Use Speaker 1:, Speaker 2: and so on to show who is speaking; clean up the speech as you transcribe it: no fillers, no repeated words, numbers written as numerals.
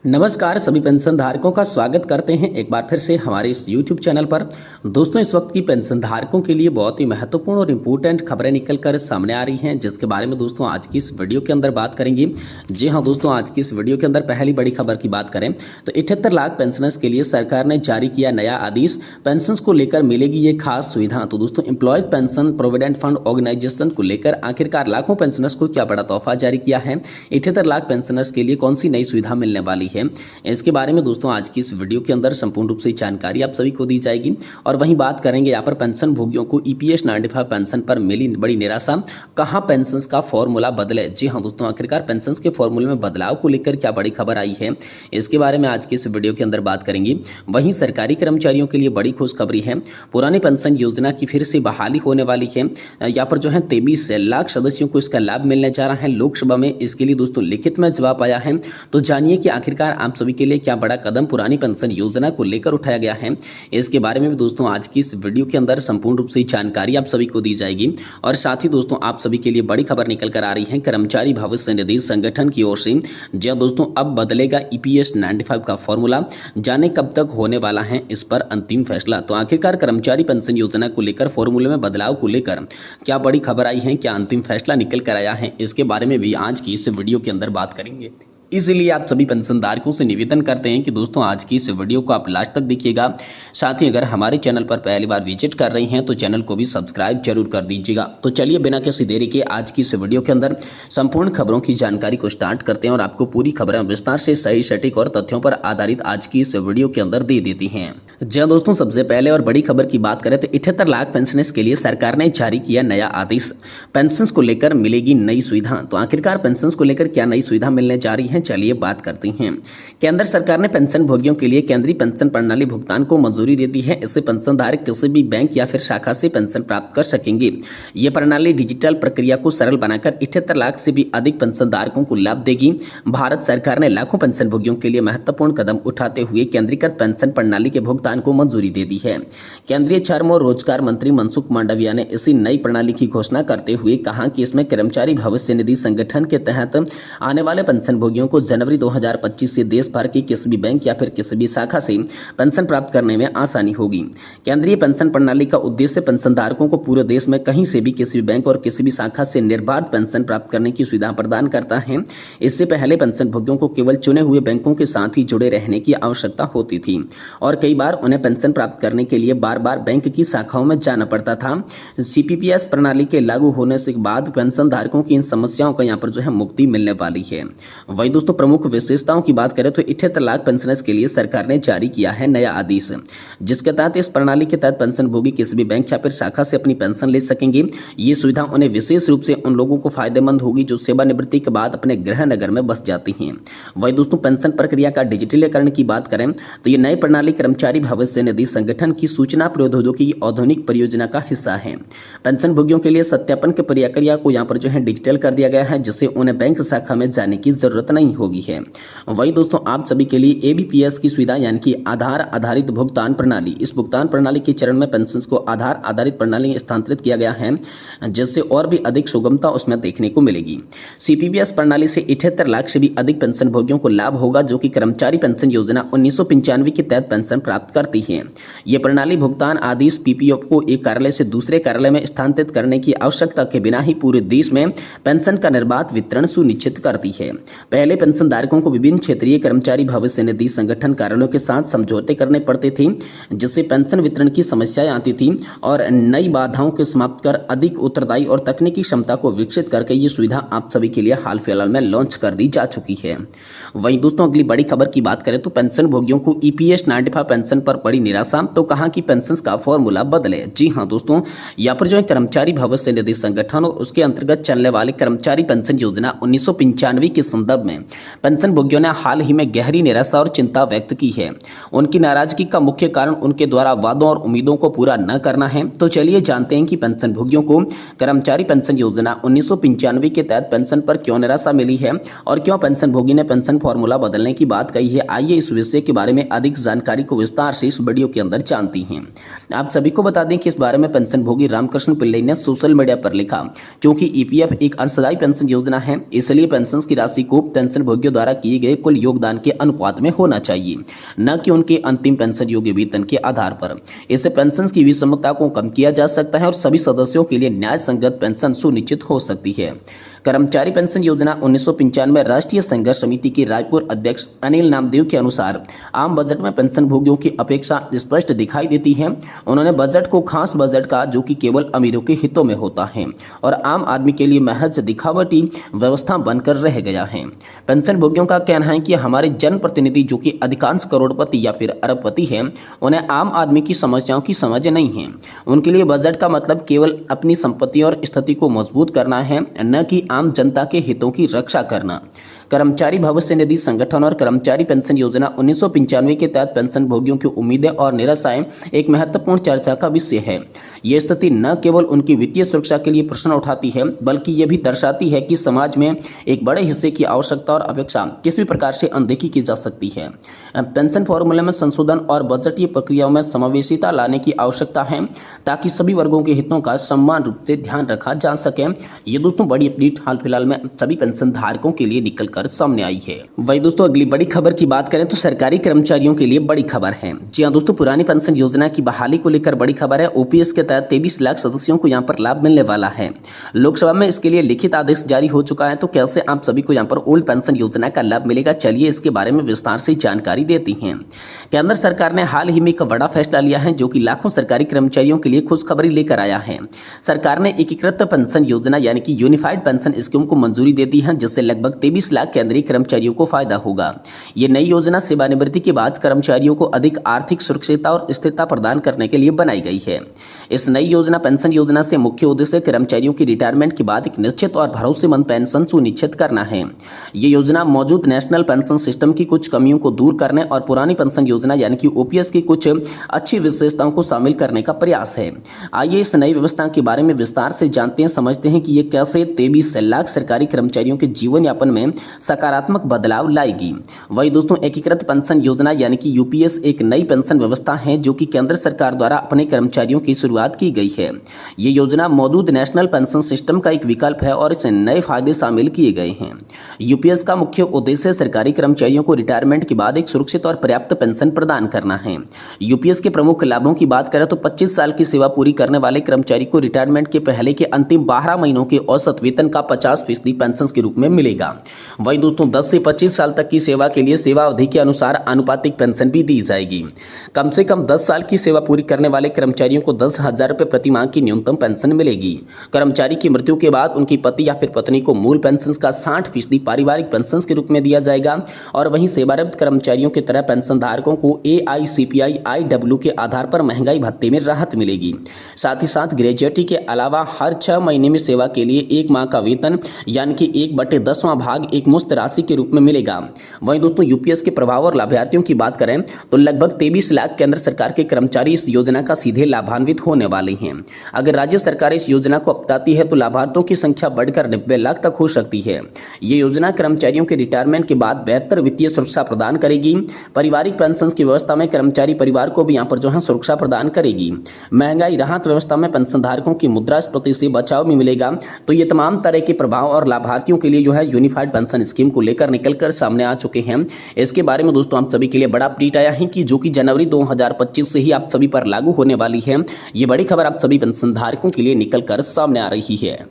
Speaker 1: नमस्कार सभी पेंशन धारकों का स्वागत करते हैं एक बार फिर से हमारे इस YouTube चैनल पर। दोस्तों इस वक्त की पेंशन धारकों के लिए बहुत ही महत्वपूर्ण और इम्पोर्टेंट खबरें निकल कर सामने आ रही हैं, जिसके बारे में दोस्तों आज की इस वीडियो के अंदर बात करेंगे। जी हां दोस्तों, आज की इस वीडियो के अंदर पहली बड़ी खबर की बात करें तो 78 लाख पेंशनर्स के लिए सरकार ने जारी किया नया आदेश। पेंशन को लेकर मिलेगी ये खास सुविधा। तो दोस्तों employees pension provident fund organisation को लेकर आखिरकार लाखों पेंशनर्स को क्या बड़ा तोहफा जारी किया है। 78 लाख पेंशनर्स के लिए कौन सी नई सुविधा मिलने वाली है, इसके बारे में दोस्तों आज की इस वीडियो के अंदर संपूर्ण रूप से जानकारी आप सभी को दी जाएगी। और वहीं बात करेंगे यहाँ पर पेंशन भोगियों को ईपीएस 95 पेंशन पर मिली बड़ी निराशा, कहां पेंशन का फॉर्मूला बदले। जी हां दोस्तों, आखिरकार पेंशन के फॉर्मूले में बदलाव को लेकर क्या बड़ी खबर आई है, इसके बारे में आज की इस वीडियो के अंदर बात करेंगे। वहीं सरकारी कर्मचारियों के लिए बड़ी खुशखबरी है, पुरानी पेंशन योजना की फिर से बहाली होने वाली है। यहाँ पर जो है 23 लाख सदस्यों को इसका लाभ मिलने जा रहा है। लोकसभा में इसके लिए दोस्तों लिखित में जवाब आया है। तो जानिए कि आखिरकार आप सभी के लिए क्या बड़ा कदम पुरानी पेंशन योजना को लेकर उठाया गया है, इसके बारे में भी दोस्तों आज की इस वीडियो के अंदर संपूर्ण रूप से जानकारी आप सभी को दी जाएगी। और साथ ही दोस्तों आप सभी के लिए बड़ी खबर निकल कर आ रही है कर्मचारी भविष्य निधि संगठन की ओर से। जी दोस्तों, अब बदलेगा ईपीएस 95 का फॉर्मूला, जाने कब तक होने वाला है इस पर अंतिम फैसला। तो आखिरकार कर्मचारी पेंशन योजना को लेकर फॉर्मूले में बदलाव को लेकर क्या बड़ी खबर आई है, क्या अंतिम फैसला निकल कर आया है, इसके बारे में भी आज की इस वीडियो के अंदर बात करेंगे। इसलिए आप सभी पेंशनधारकों से निवेदन करते हैं कि दोस्तों आज की इस वीडियो को आप लास्ट तक देखिएगा। साथ ही अगर हमारे चैनल पर पहली बार विजिट कर रही हैं तो चैनल को भी सब्सक्राइब जरूर कर दीजिएगा। तो चलिए बिना किसी देरी के आज की इस वीडियो के अंदर संपूर्ण खबरों की जानकारी को स्टार्ट करते हैं और आपको पूरी खबरें विस्तार से सही सटीक और तथ्यों पर आधारित आज की इस वीडियो के अंदर दे देती हैं। जी दोस्तों, सबसे पहले और बड़ी खबर की बात करें तो 78 लाख पेंशनर्स के लिए सरकार ने जारी किया नया आदेश। पेंशन को लेकर मिलेगी नई सुविधा। तो आखिरकार पेंशन को लेकर क्या नई सुविधा मिलने जा रही है, चलिए बात करते हैं। केंद्र सरकार ने पेंशन भोगियों के लिए केंद्रीय पेंशन प्रणाली भुगतान को मंजूरी दे दी है। इससे पेंशनधारक किसी भी बैंक या फिर शाखा से पेंशन प्राप्त कर सकेंगे। ये प्रणाली डिजिटल प्रक्रिया को सरल बनाकर 78 लाख से भी अधिक पेंशनधारकों को लाभ देगी। भारत सरकार ने लाखों पेंशन भोगियों के लिए महत्वपूर्ण कदम उठाते हुए केंद्रीकृत पेंशन प्रणाली के भुगतान को मंजूरी दे दी है। केंद्रीय श्रम और रोजगार मंत्री मनसुख मांडविया ने इसी नई प्रणाली की घोषणा करते हुए कहा कि इसमें कर्मचारी भविष्य निधि संगठन के तहत आने वाले पेंशन भोगियों को जनवरी 2025 से देश भर के किसी भी बैंक या फिर किसी भी शाखा से पेंशन प्राप्त करने में आसानी होगी। केंद्रीय पेंशन प्रणाली का उद्देश्य पेंशनधारकों को पूरे देश में कहीं से भी किसी भी बैंक और किसी भी शाखा से निर्बाध पेंशन प्राप्त करने की सुविधा प्रदान करता है। इससे पहले पेंशन भोगियों को केवल चुने हुए बैंकों के साथ ही जुड़े रहने की आवश्यकता होती थी और कई बार उन्हें पेंशन प्राप्त करने के लिए बार बार बैंक की शाखाओं में जाना पड़ता था। सीपीपीएस प्रणाली के लागू होने से बाद पेंशन धारकों की इन समस्याओं का यहाँ पर जो है मुक्ति मिलने वाली है। वही दोस्तों प्रमुख विशेषताओं की बात करें तो 78 लाख पेंशनर्स के लिए सरकार ने जारी किया है नया आदेश, जिसके तहत इस प्रणाली के तहत पेंशन भोगी किसी भी बैंक या फिर शाखा से अपनी पेंशन ले सकेंगे। ये सुविधा उन्हें विशेष रूप से उन लोगों को फायदेमंद होगी जो सेवानिवृत्ति के बाद अपने गृह नगर में बस जाती हैं। वही दोस्तों पेंशन प्रक्रिया का डिजिटलीकरण की बात करें तो ये नई प्रणाली कर्मचारी भविष्य निधि संगठन की सूचना प्रौद्योगिकी की आधुनिक परियोजना का हिस्सा है। पेंशन भोगियों के लिए सत्यापन की प्रक्रिया को यहाँ पर जो है डिजिटल कर दिया गया है, जिससे उन्हें बैंक शाखा में जाने की जरूरत नहीं होगी है। वही दोस्तों आप सभी के लिए एबीपीएस की सुविधा यानी कि आधार आधारित भुगतान प्रणाली, इस भुगतान प्रणाली के चरण में पेंशन को आधार आधारित प्रणाली में स्थानांतरित किया गया है, जिससे और भी अधिक सुगमता उसमें देखने को मिलेगी। सीपीपीएस प्रणाली से 78 लाख से भी अधिक पेंशन भोगियों को लाभ होगा जो कि कर्मचारी पेंशन योजना 1995 के तहत पेंशन प्राप्त करती है। यह प्रणाली भुगतान आदेश पीपीओ को एक कार्यालय से दूसरे कार्यालय में स्थानांतरित करने की आवश्यकता के बिना ही पूरे देश में पेंशन का निर्बाध वितरण सुनिश्चित करती है। पहले पेंशनधारकों को विभिन्न क्षेत्रीय कर्मचारी भविष्य निधि संगठन कार्यालयों के साथ समझौते करने पड़ते थे, जिससे पेंशन वितरण की समस्याएं आती थी और नई बाधाओं को समाप्त कर अधिक उत्तरदायी और तकनीकी क्षमता को विकसित करके ये सुविधा आप सभी के लिए हाल फिलहाल में लॉन्च कर दी जा चुकी है। वहीं दोस्तों अगली बड़ी खबर की बात करें तो पेंशन भोगियों को ईपीएस 95 पेंशन पर बड़ी निराशा, तो कहा कि पेंशन का फॉर्मूला बदले। जी हाँ दोस्तों, यहाँ पर जो है कर्मचारी भविष्य निधि संगठन और उसके अंतर्गत चलने वाली कर्मचारी पेंशन योजना 1995 के संदर्भ में पेंशन भोगियों ने हाल ही में गहरी निराशा और चिंता व्यक्त की है। उनकी नाराजगी का मुख्य कारण उनके द्वारा वादों और उम्मीदों को पूरा न करना है। तो चलिए जानते हैं कि पेंशन भोगियों को कर्मचारी पेंशन योजना 1995 के तहत पेंशन पर क्यों निराशा मिली है और क्यों पेंशन भोगी ने पेंशन फॉर्मूला बदलने की बात कही है। आइए इस विषय के बारे में अधिक जानकारी को विस्तार विस्तार से इस वीडियो के अंदर जानती हैं। आप सभी को बता दें कि इस बारे में पेंशन भोगी रामकृष्ण पिल्लई ने सोशल मीडिया पर लिखा, क्योंकि ईपीएफ एक अंशदायी पेंशन योजना है, इसलिए पेंशन की राशि को पेंशन भोगियों द्वारा किए गए कुल योगदान के अनुपात में होना चाहिए, न कि उनके अंतिम पेंशन योग्य वेतन के आधार पर। इससे पेंशन की विषमता को कम किया जा सकता है और सभी सदस्यों के लिए न्याय संगत पेंशन सुनिश्चित हो सकती है। कर्मचारी पेंशन योजना 1995 राष्ट्रीय संघर्ष समिति के रायपुर अध्यक्ष अनिल नामदेव के अनुसार आम बजट में पेंशन भोगियों की अपेक्षा स्पष्ट दिखाई देती है। उन्होंने बजट को खास बजट का, जो कि केवल अमीरों के हितों में होता है और आम आदमी के लिए महज दिखावटी व्यवस्था बनकर रह गया है। पेंशन भोगियों का कहना है कि हमारे जनप्रतिनिधि, जो कि अधिकांश करोड़पति या फिर अरबपति हैं, उन्हें आम आदमी की समस्याओं की समझ नहीं है। उनके लिए बजट का मतलब केवल अपनी संपत्ति और स्थिति को मजबूत करना है, न कि आम जनता के हितों की रक्षा करना। कर्मचारी भविष्य निधि संगठन और कर्मचारी पेंशन योजना 1995 के तहत पेंशन भोगियों की उम्मीदें और निराशाएं एक महत्वपूर्ण चर्चा का विषय है। ये स्थिति न केवल उनकी वित्तीय सुरक्षा के लिए प्रश्न उठाती है, बल्कि ये भी दर्शाती है कि समाज में एक बड़े हिस्से की आवश्यकता और अपेक्षा किस भी प्रकार से अनदेखी की जा सकती है। पेंशन फॉर्मूले में संशोधन और बजटीय प्रक्रियाओं में समावेशिता लाने की आवश्यकता है, ताकि सभी वर्गों के हितों का समान रूप से ध्यान रखा जा सके। ये दोस्तों बड़ी अपडेट हाल फिलहाल में सभी पेंशन धारकों के लिए निकल कर सामने आई है। वही दोस्तों अगली बड़ी खबर की बात करें तो सरकारी कर्मचारियों के लिए बड़ी खबर है। जी हां दोस्तों, पुरानी पेंशन योजना की बहाली को लेकर बड़ी खबर है। ओपीएस के तहत 23 लाख सदस्यों को यहां पर लाभ मिलने वाला है। लोकसभा में इसके लिए लिखित आदेश जारी हो चुका है। तो कैसे आप सभी को यहां पर ओल्ड पेंशन योजना का लाभ मिलेगा, चलिए इसके बारे में विस्तार से जानकारी देते हैं। केंद्र सरकार ने हाल ही में एक बड़ा फैसला लिया है, जो कि लाखों सरकारी कर्मचारियों के लिए खुशखबरी लेकर आया है। सरकार ने एकीकृत पेंशन योजना यानी कि यूनिफाइड पेंशन स्कीम को मंजूरी दे दी है, जिससे लगभग 23 लाख केंद्रीय कर्मचारियों को फायदा होगा। ये नई योजना सेवानिवृत्ति के बाद कर्मचारियों को अधिक आर्थिक सुरक्षित और स्थिरता प्रदान करने के लिए बनाई गई है। इस नई योजना पेंशन योजना से मुख्य उद्देश्य कर्मचारियों की रिटायरमेंट के बाद एक निश्चित और भरोसेमंद पेंशन सुनिश्चित करना है। ये योजना मौजूद नेशनल पेंशन सिस्टम की कुछ कमियों को दूर करने और पुरानी पेंशन योजना यानी कि ओपीएस की कुछ अच्छी विशेषताओं को शामिल करने का प्रयास है। आइए इस नई व्यवस्था के बारे में विस्तार से जानते हैं, समझते हैं कि ये कैसे 23 लाख सरकारी कर्मचारियों के जीवन यापन में सकारात्मक बदलाव लाएगी। वही दोस्तों एकीकृत पेंशन योजना यानी कि यूपीएस एक नई पेंशन व्यवस्था है, जो कि केंद्र सरकार द्वारा अपने कर्मचारियों की शुरुआत की गई है। ये योजना मौजूद नेशनल पेंशन सिस्टम का एक विकल्प है और इसमें नए फायदे शामिल किए गए हैं। यूपीएस का मुख्य उद्देश्य सरकारी कर्मचारियों को रिटायरमेंट के बाद एक सुरक्षित और पर्याप्त पेंशन प्रदान करना है। यूपीएस के प्रमुख लाभों की बात करें तो 25 साल की सेवा पूरी करने वाले कर्मचारी को रिटायरमेंट के पहले के अंतिम 12 महीनों के औसत वेतन का 50% पेंशन के रूप में मिलेगा। वही दोस्तों 10 से 25 साल तक की सेवा के लिए सेवा अवधि के अनुसार आनुपातिक पेंशन भी दी जाएगी। कम से कम 10 साल की सेवा पूरी करने वाले कर्मचारियों को 10,000 रुपये प्रति माह की न्यूनतम पेंशन मिलेगी। कर्मचारी की मृत्यु के बाद उनकी पति या फिर पत्नी को मूल पेंशन का 60% पारिवारिक पेंशन के रूप में दिया जाएगा और वहीं सेवारत कर्मचारियों की तरह पेंशन धारकों को AICPI IW के आधार पर महंगाई भत्ते में राहत मिलेगी। साथ ही साथ ग्रेजुएटी के अलावा हर 6 महीने में सेवा के लिए 1 माह का वेतन यानी कि 1/10वां भाग एक मुफ्त राशि के रूप में मिलेगा। वहीं दोस्तों यूपीएस के प्रभाव और लाभार्थियों की बात करें तो लगभग 23 लाख केंद्र सरकार के कर्मचारी इस योजना का सीधे लाभान्वित होने वाले हैं। अगर राज्य सरकार इस योजना को अपनाती है तो लाभार्थियों की संख्या बढ़कर 90 लाख तक हो सकती है। ये योजना कर्मचारियों के रिटायरमेंट के बाद बेहतर वित्तीय सुरक्षा प्रदान करेगी। पारिवारिक पेंशन की व्यवस्था में कर्मचारी परिवार को भी यहाँ पर जो है सुरक्षा प्रदान करेगी। महंगाई राहत व्यवस्था में पेंशन धारकों की मुद्रास्फीति से बचाव भी मिलेगा। तो ये तमाम तरह के प्रभाव और लाभार्थियों के लिए जो है यूनिफाइड पेंशन स्कीम को लेकर निकलकर सामने आ चुके हैं। इसके बारे में दोस्तों आप सभी के लिए बड़ा अपडेट आया है कि जो कि जनवरी 2025 से ही आप सभी पर लागू होने वाली है। ये बड़ी खबर आप सभी पेंशन धारकों के लिए निकलकर सामने आ रही है।